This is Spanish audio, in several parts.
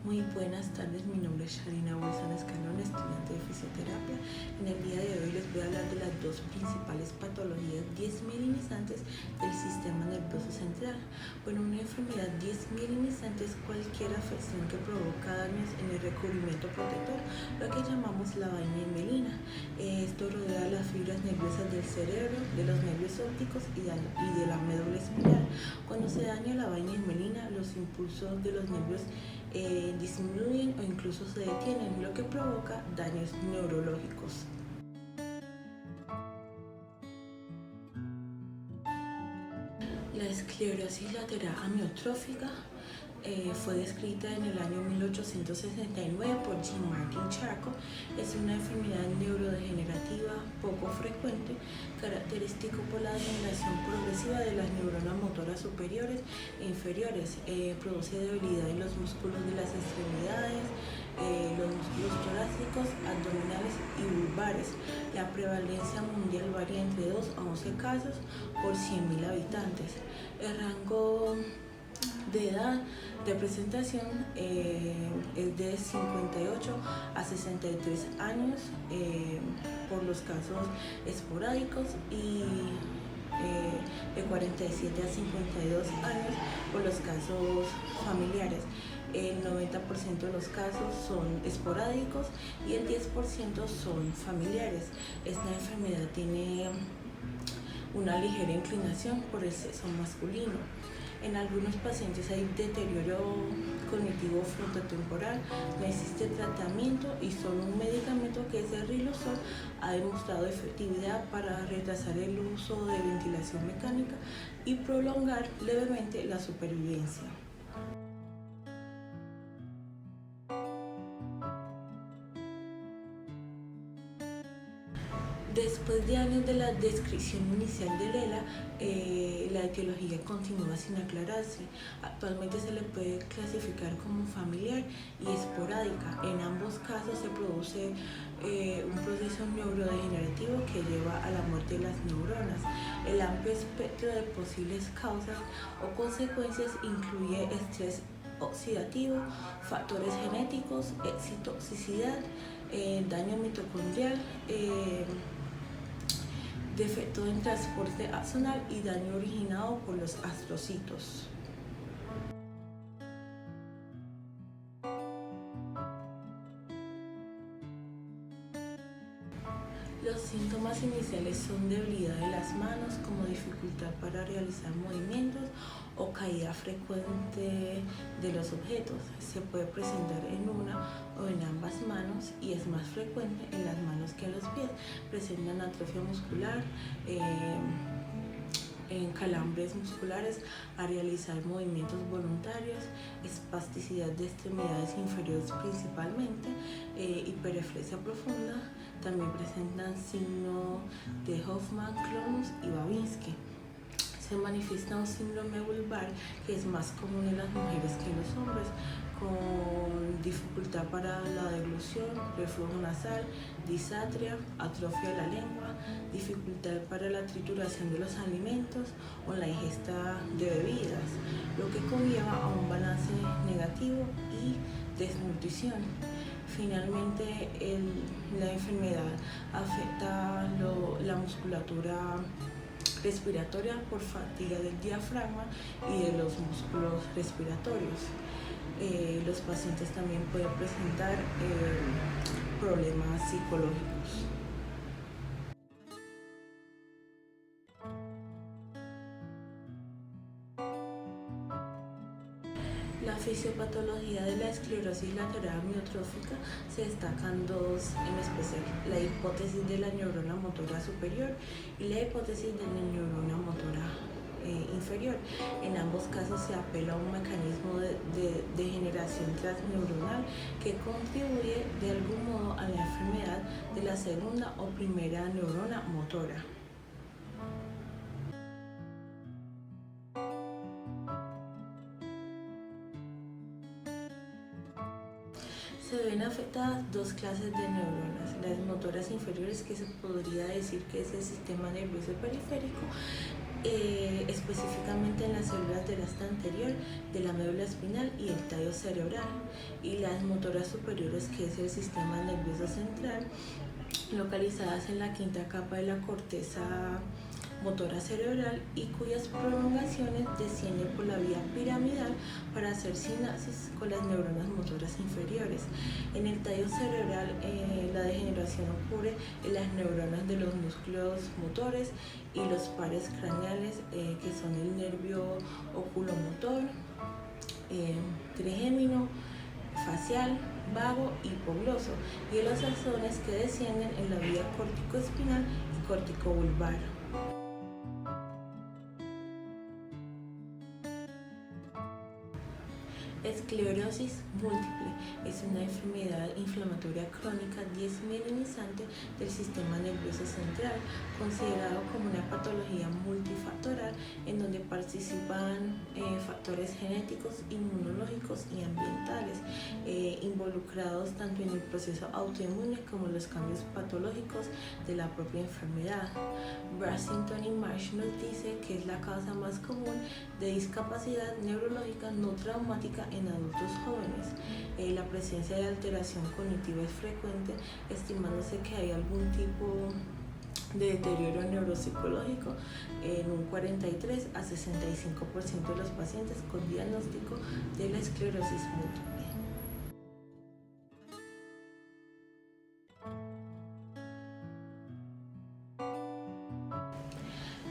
Muy buenas tardes, mi nombre es Sharina Wilson Escalón, estudiante de fisioterapia. En el día de hoy les voy a hablar de las dos principales patologías desmielinizantes del sistema nervioso central. Bueno, una enfermedad desmielinizante es cualquier afección que provoca daños en el recubrimiento protector, lo que llamamos la vaina de mielina. Esto rodea las fibras nerviosas del cerebro, de los nervios ópticos y de la médula espinal. Cuando se daña la vaina de mielina, los impulsos de los nervios disminuyen o incluso se detienen, lo que provoca daños neurológicos. La esclerosis lateral amiotrófica fue descrita en el año 1869 por Jean-Martin Charcot. Es una enfermedad neurodegenerativa poco frecuente, característico por la degeneración progresiva de las neuronas motoras superiores e inferiores. Produce debilidad en los músculos de las extremidades, los músculos torácicos, abdominales y vulvares. La prevalencia mundial varía entre 2 a 11 casos por 100.000 habitantes. El rango de edad de presentación es de 58 a 63 años por los casos esporádicos y de 47 a 52 años por los casos familiares. El 90% de los casos son esporádicos y el 10% son familiares. Esta enfermedad tiene una ligera inclinación por el sexo masculino. En algunos pacientes hay deterioro cognitivo frontotemporal, no existe tratamiento y solo un medicamento que es el riluzole ha demostrado efectividad para retrasar el uso de ventilación mecánica y prolongar levemente la supervivencia. Después de años de la descripción inicial de Lela, la etiología continúa sin aclararse. Actualmente se le puede clasificar como familiar y esporádica. En ambos casos se produce un proceso neurodegenerativo que lleva a la muerte de las neuronas. El amplio espectro de posibles causas o consecuencias incluye estrés oxidativo, factores genéticos, excitotoxicidad, daño mitocondrial, defecto en transporte axonal y daño originado por los astrocitos. Los síntomas iniciales son debilidad de las manos, como dificultad para realizar movimientos o caída frecuente de los objetos. Se puede presentar en una o en ambas manos y es más frecuente en las manos que en los pies. Presentan atrofia muscular, en calambres musculares a realizar movimientos voluntarios, espasticidad de extremidades inferiores principalmente, hipereflesia profunda. También presentan signo de Hoffmann-Clonus y Babinski. Se manifiesta un síndrome vulvar que es más común en las mujeres que en los hombres, con dificultad para la deglución, reflujo nasal, disatria, atrofia de la lengua, dificultad para la trituración de los alimentos o la ingesta de bebidas, lo que conlleva a un balance negativo y desnutrición. Finalmente, la enfermedad afecta la musculatura respiratoria por fatiga del diafragma y de los músculos respiratorios. Los pacientes también pueden presentar problemas psicológicos. La fisiopatología de la esclerosis lateral amiotrófica se destacan dos en especial: la hipótesis de la neurona motora superior y la hipótesis de la neurona motora inferior. En ambos casos se apela a un mecanismo de degeneración transneuronal que contribuye de algún modo a la enfermedad de la segunda o primera neurona motora. Se ven afectadas dos clases de neuronas: las motoras inferiores, que se podría decir que es el sistema nervioso periférico, es específicamente en las células del asta anterior de la médula espinal y el tallo cerebral, y las motoras superiores, que es el sistema nervioso central, localizadas en la quinta capa de la corteza motora cerebral, y cuyas prolongaciones descienden por la vía piramidal para hacer sinapsis con las neuronas motoras inferiores. En el tallo cerebral, la degeneración ocurre en las neuronas de los núcleos motores y los pares craneales, que son el nervio oculomotor, trigémino, facial, vago y hipogloso, y en los axones, que descienden en la vía córtico-espinal y córtico-vulvar. Esclerosis múltiple es una enfermedad inflamatoria crónica desmielinizante del sistema nervioso central, considerado como una patología multifactorial en donde participan factores genéticos, inmunológicos y ambientales, involucrados tanto en el proceso autoinmune como en los cambios patológicos de la propia enfermedad. Brassington y Marsh nos dice que es la causa más común de discapacidad neurológica no traumática en adultos jóvenes. La presencia de alteración cognitiva es frecuente, estimándose que hay algún tipo de deterioro neuropsicológico en un 43 a 65% de los pacientes con diagnóstico de la esclerosis múltiple.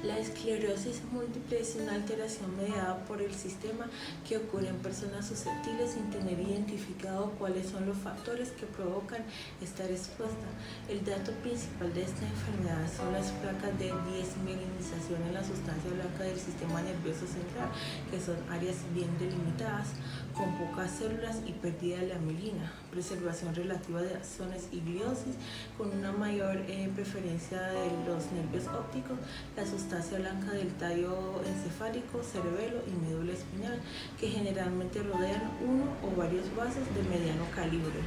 La esclerosis múltiple es una alteración mediada por el sistema que ocurre en personas susceptibles sin tener identificado cuáles son los factores que provocan estar expuesta. El dato principal de esta enfermedad son las placas de desmielinización en la sustancia blanca del sistema nervioso central, que son áreas bien delimitadas, con pocas células y pérdida de la mielina, preservación relativa de axones y gliosis, con una mayor preferencia de los nervios ópticos, la sustancia blanca del tallo encefálico, cerebelo y médula espinal, que generalmente rodean uno o varios vasos de mediano calibre.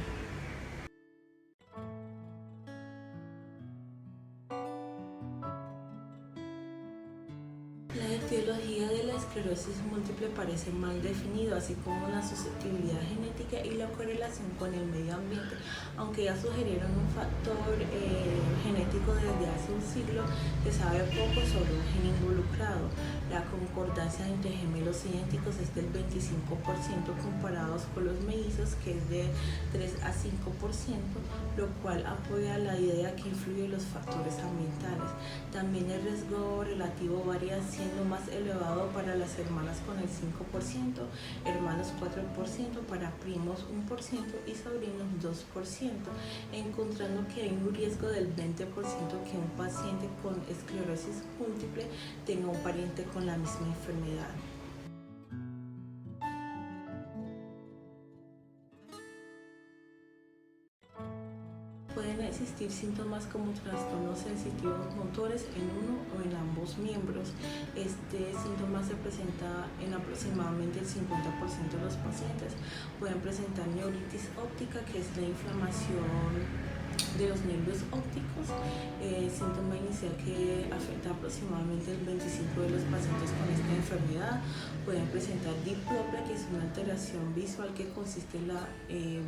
La etiología de la esclerosis múltiple parece mal definido, así como la susceptibilidad genética y la correlación con el medio ambiente, aunque ya sugirieron un factor genético desde hace un siglo. Se sabe poco sobre un gen involucrado. La concordancia entre gemelos idénticos es del 25% comparados con los mellizos, que es de 3 a 5%, lo cual apoya la idea que influyen los factores ambientales. También el riesgo relativo varía, siendo más elevado para las hermanas con el 5%, hermanos 4%, para primos 1% y sobrinos 2%, encontrando que hay un riesgo del 20% que un paciente con esclerosis múltiple tenga un pariente con la misma enfermedad. Pueden existir síntomas como trastornos sensitivos motores en uno o en ambos miembros. Este síntoma se presenta en aproximadamente el 50% de los pacientes. Pueden presentar neuritis óptica, que es la inflamación de los nervios ópticos, síntoma inicial que afecta aproximadamente el 25% de los pacientes con esta enfermedad. Pueden presentar diplopia, que es una alteración visual que consiste en la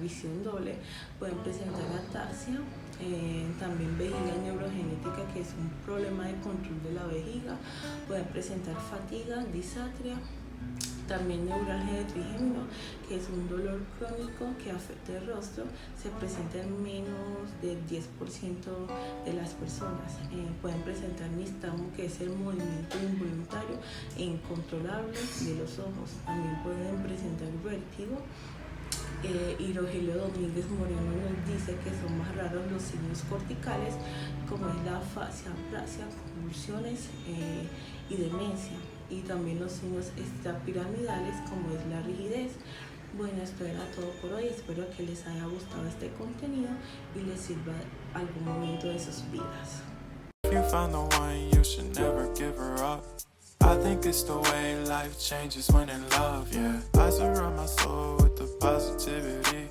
visión doble. Pueden presentar ataxia, también vejiga neurogenética, que es un problema de control de la vejiga. Pueden presentar fatiga, disatria. También neuralgia de trigémino, que es un dolor crónico que afecta el rostro, se presenta en menos del 10% de las personas. Pueden presentar nistagmo, que es el movimiento involuntario e incontrolable de los ojos. También pueden presentar vértigo. Y Rogelio Domínguez Moreno nos dice que son más raros los signos corticales, como es la afasia, apraxia, convulsiones y demencia, y también los signos extrapiramidales, como es la rigidez. Bueno, esto era todo por hoy. Espero que les haya gustado este contenido y les sirva algún momento de sus vidas. If you found the one, you should never give her up. I think it's the way life changes when in love, yeah. I surround my soul with the positivity.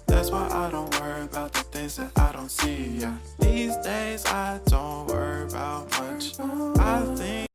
That's why I don't worry about the things that I don't see, yeah. These days I don't worry about much. I think